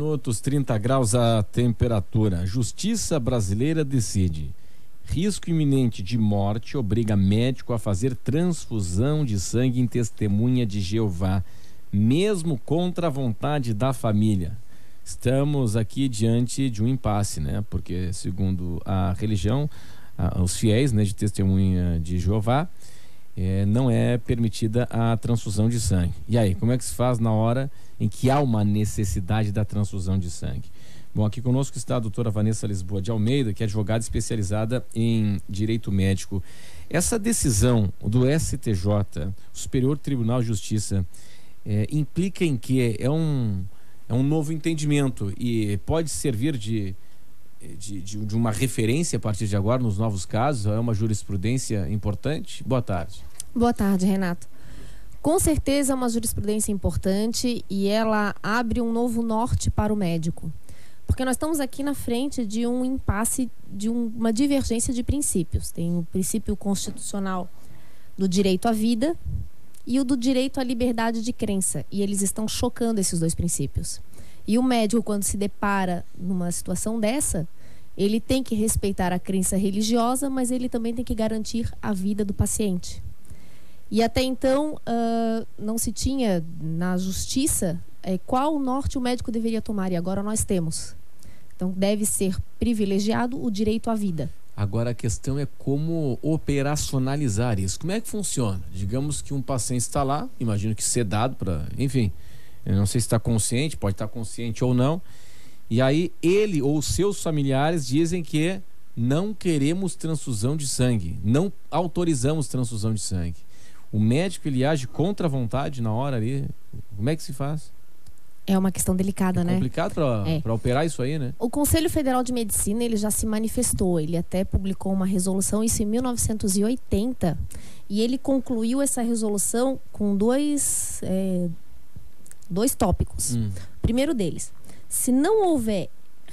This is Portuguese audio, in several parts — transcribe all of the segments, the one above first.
minutos, 30 graus a temperatura. Justiça brasileira decide. Risco iminente de morte obriga médico a fazer transfusão de sangue em testemunha de Jeová, mesmo contra a vontade da família. Estamos aqui diante de um impasse, né? Porque, segundo a religião, os fiéis, né, de testemunha de Jeová, não é permitida a transfusão de sangue. E aí, como é que se faz na hora em que há uma necessidade da transfusão de sangue? Bom, aqui conosco está a doutora Vanessa Lisboa de Almeida, que é advogada especializada em direito médico. Essa decisão do STJ, Superior Tribunal de Justiça, implica em que é um novo entendimento e pode servir de uma referência a partir de agora nos novos casos? É uma jurisprudência importante? Boa tarde. Boa tarde, Renato. Com certeza é uma jurisprudência importante e ela abre um novo norte para o médico. Porque nós estamos aqui na frente de um impasse, de uma divergência de princípios. Tem o princípio constitucional do direito à vida e o do direito à liberdade de crença. E eles estão chocando esses dois princípios. E o médico, quando se depara numa situação dessa, ele tem que respeitar a crença religiosa, mas ele também tem que garantir a vida do paciente. E até então, não se tinha na justiça qual o norte o médico deveria tomar, e agora nós temos. Então, deve ser privilegiado o direito à vida. Agora a questão é como operacionalizar isso. Como é que funciona? Digamos que um paciente está lá, imagino que sedado para, enfim, eu não sei se está consciente, pode estar consciente ou não. E aí ele ou seus familiares dizem que não queremos transfusão de sangue, não autorizamos transfusão de sangue. O médico, ele age contra a vontade na hora ali. Como é que se faz? É uma questão delicada, né? É complicado para operar isso aí, né? O Conselho Federal de Medicina, ele já se manifestou. Ele até publicou uma resolução, isso em 1980. E ele concluiu essa resolução com dois tópicos. Primeiro deles, se não houver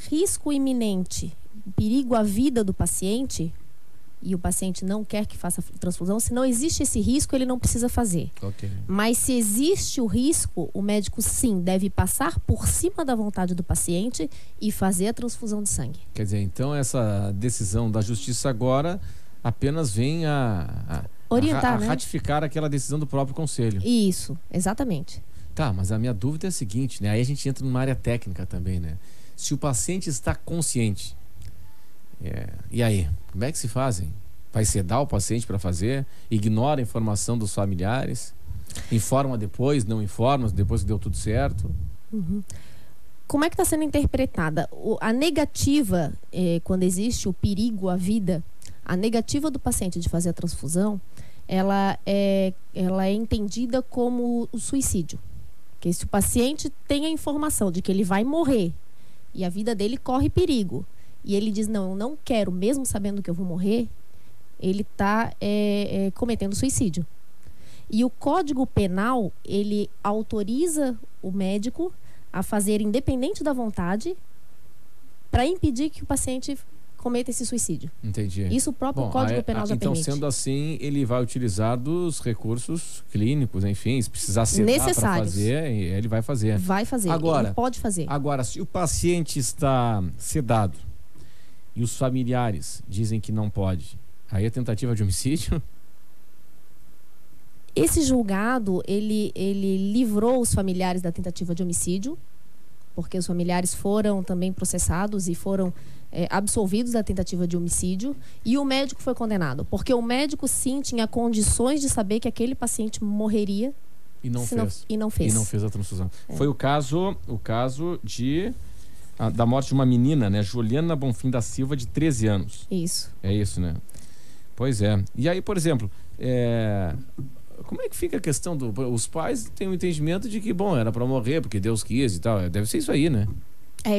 risco iminente, perigo à vida do paciente, e o paciente não quer que faça transfusão, se não existe esse risco, ele não precisa fazer. Okay. Mas se existe o risco, o médico sim deve passar por cima da vontade do paciente e fazer a transfusão de sangue. Quer dizer, então essa decisão da justiça agora apenas vem orientar, né? Ratificar aquela decisão do próprio conselho. Isso, exatamente. Tá, mas a minha dúvida é a seguinte, né? Aí a gente entra numa área técnica também, né? Se o paciente está consciente, e aí, como é que se fazem? Vai sedar o paciente para fazer? Ignora a informação dos familiares? Informa depois, não informa, depois que deu tudo certo? Como é que está sendo interpretada? A negativa, quando existe o perigo à vida, a negativa do paciente de fazer a transfusão, ela é entendida como o suicídio. Porque se o paciente tem a informação de que ele vai morrer e a vida dele corre perigo, e ele diz, não, eu não quero, mesmo sabendo que eu vou morrer, ele está cometendo suicídio. E o Código Penal, ele autoriza o médico a fazer, independente da vontade, para impedir que o paciente cometa esse suicídio. Entendi. Isso o próprio Código Penal já permite. Então, sendo assim, ele vai utilizar dos recursos clínicos, enfim, se precisar sedar para fazer, ele vai fazer. Vai fazer, agora, ele pode fazer. Agora, se o paciente está sedado e os familiares dizem que não pode, aí é tentativa de homicídio? Esse julgado, ele livrou os familiares da tentativa de homicídio, porque os familiares foram também processados e foram absolvidos da tentativa de homicídio, e o médico foi condenado, porque o médico sim tinha condições de saber que aquele paciente morreria e não fez. E não fez. E não fez a transfusão. Foi o caso da morte de uma menina, né? Juliana Bonfim da Silva, de 13 anos. Isso. É isso, né? Pois é. E aí, por exemplo, como é que fica a questão os pais têm um entendimento de que, bom, era para morrer, porque Deus quis e tal. Deve ser isso aí, né?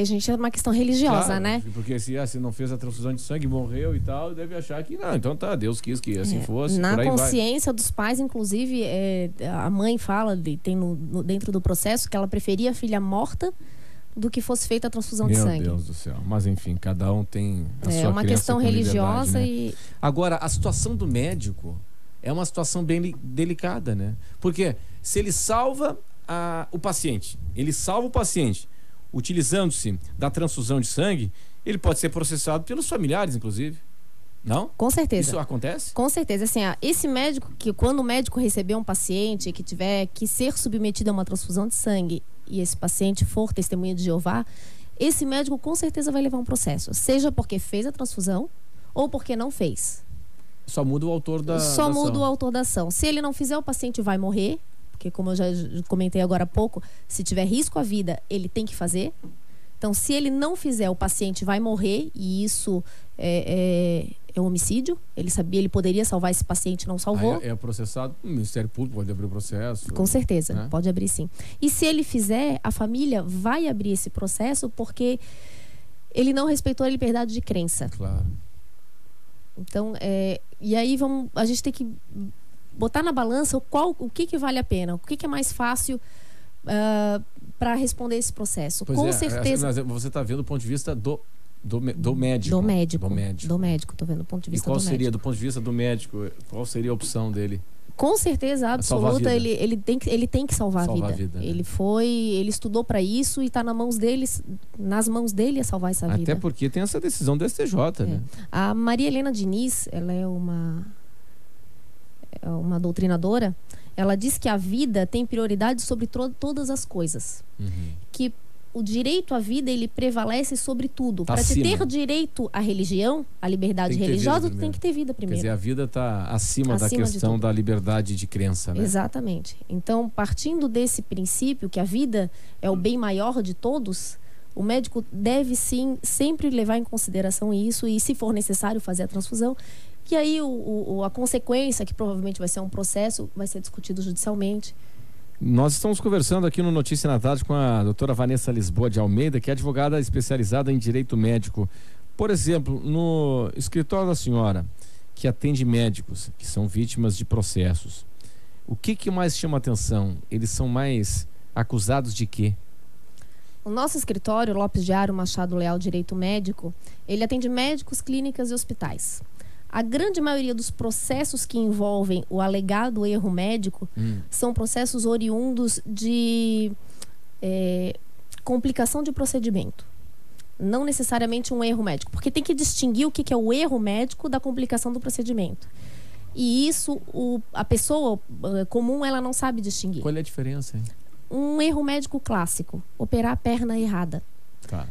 Gente, é uma questão religiosa, claro, né? Porque se não fez a transfusão de sangue, morreu e tal, deve achar que não, então tá, Deus quis que assim fosse. Na por aí consciência dos pais, inclusive, a mãe fala, tem dentro do processo, que ela preferia a filha morta do que fosse feita a transfusão de sangue. Meu Deus do céu. Mas enfim, cada um tem a sua uma questão religiosa, né? Agora, a situação do médico é uma situação bem delicada, né? Porque se ele salva o paciente, utilizando-se da transfusão de sangue, ele pode ser processado pelos familiares, inclusive. Não? Com certeza. Isso acontece? Com certeza. Assim, esse médico, quando o médico receber um paciente que tiver que ser submetido a uma transfusão de sangue e esse paciente for testemunha de Jeová, esse médico com certeza vai levar um processo. Seja porque fez a transfusão ou porque não fez. Só muda o autor da Só ação. muda o autor da ação. Se ele não fizer, o paciente vai morrer. Porque, como eu já comentei agora há pouco, se tiver risco à vida, ele tem que fazer. Então, se ele não fizer, o paciente vai morrer. E isso é um homicídio. Ele poderia salvar esse paciente, não salvou. É processado, o Ministério Público pode abrir o processo. Com certeza, né? Pode abrir sim. E se ele fizer, a família vai abrir esse processo porque ele não respeitou a liberdade de crença. Claro. Então, e aí a gente tem que botar na balança o que vale a pena, o que é mais fácil para responder esse processo. Pois Com certeza. Você está vendo do ponto de vista do médico. Do médico, estou vendo do ponto de vista do médico. E qual seria, do ponto de vista do médico, qual seria a opção dele? Com certeza absoluta, ele tem que salvar a vida. Né? Ele estudou para isso e está nas mãos dele a salvar essa vida. Até porque tem essa decisão do STJ, né? A Maria Helena Diniz, ela é uma doutrinadora. Ela diz que a vida tem prioridade sobre todas as coisas. Que o direito à vida, ele prevalece sobre tudo. Para te ter direito à religião, à liberdade religiosa, tu tem que ter vida primeiro. Quer dizer, a vida está acima da questão da liberdade de crença, né? Exatamente. Então, partindo desse princípio, que a vida é o bem maior de todos, o médico deve sim sempre levar em consideração isso e, se for necessário, fazer a transfusão. E aí a consequência, que provavelmente vai ser um processo, vai ser discutido judicialmente. Nós estamos conversando aqui no Notícia na Tarde com a doutora Vanessa Lisboa de Almeida, que é advogada especializada em direito médico. Por exemplo, no escritório da senhora, que atende médicos que são vítimas de processos, o que mais chama atenção? Eles são mais acusados de quê? O nosso escritório, Lopes de Aro Machado Leal Direito Médico, ele atende médicos, clínicas e hospitais. A grande maioria dos processos que envolvem o alegado erro médico são processos oriundos de complicação de procedimento. Não necessariamente um erro médico, porque tem que distinguir o que é o erro médico da complicação do procedimento. E isso, a pessoa comum, ela não sabe distinguir. Qual é a diferença, hein? Um erro médico clássico, operar a perna errada. Tá.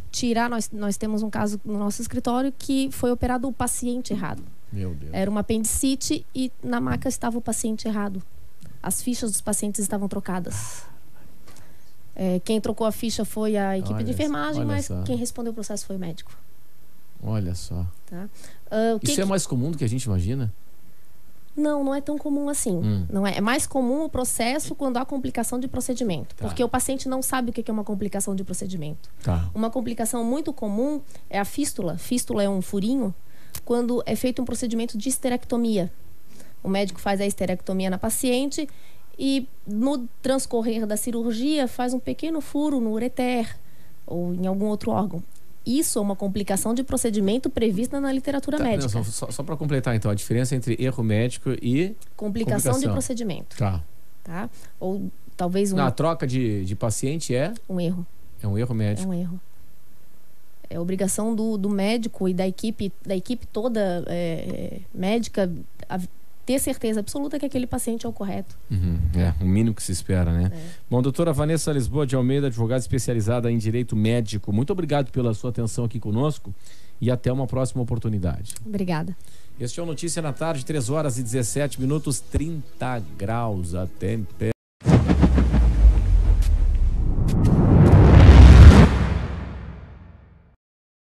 Nós temos um caso no nosso escritório que foi operado o paciente errado. Meu Deus. Era uma apendicite e na maca estava o paciente errado. As fichas dos pacientes estavam trocadas. Quem trocou a ficha foi a equipe de enfermagem, mas quem respondeu o processo foi o médico. Olha só. Tá? Isso é mais comum do que a gente imagina? Não é tão comum assim. Não é mais comum o processo quando há complicação de procedimento. Tá. Porque o paciente não sabe o que é uma complicação de procedimento. Tá. Uma complicação muito comum é a fístula. Fístula é um furinho quando é feito um procedimento de esterectomia. O médico faz a esterectomia na paciente e, no transcorrer da cirurgia, faz um pequeno furo no ureter ou em algum outro órgão. Isso é uma complicação de procedimento prevista na literatura médica. Só para completar, então, a diferença entre erro médico e complicação de procedimento. Tá? Ou talvez a troca de paciente é? Um erro. É um erro médico. É um erro. É obrigação do médico e da equipe toda médica ter certeza absoluta que aquele paciente é o correto. O mínimo que se espera, né? Bom, doutora Vanessa Lisboa de Almeida, advogada especializada em direito médico, muito obrigado pela sua atenção aqui conosco e até uma próxima oportunidade. Obrigada. Este é o Notícia na Tarde, 3 horas e 17 minutos, 30 graus a temperatura.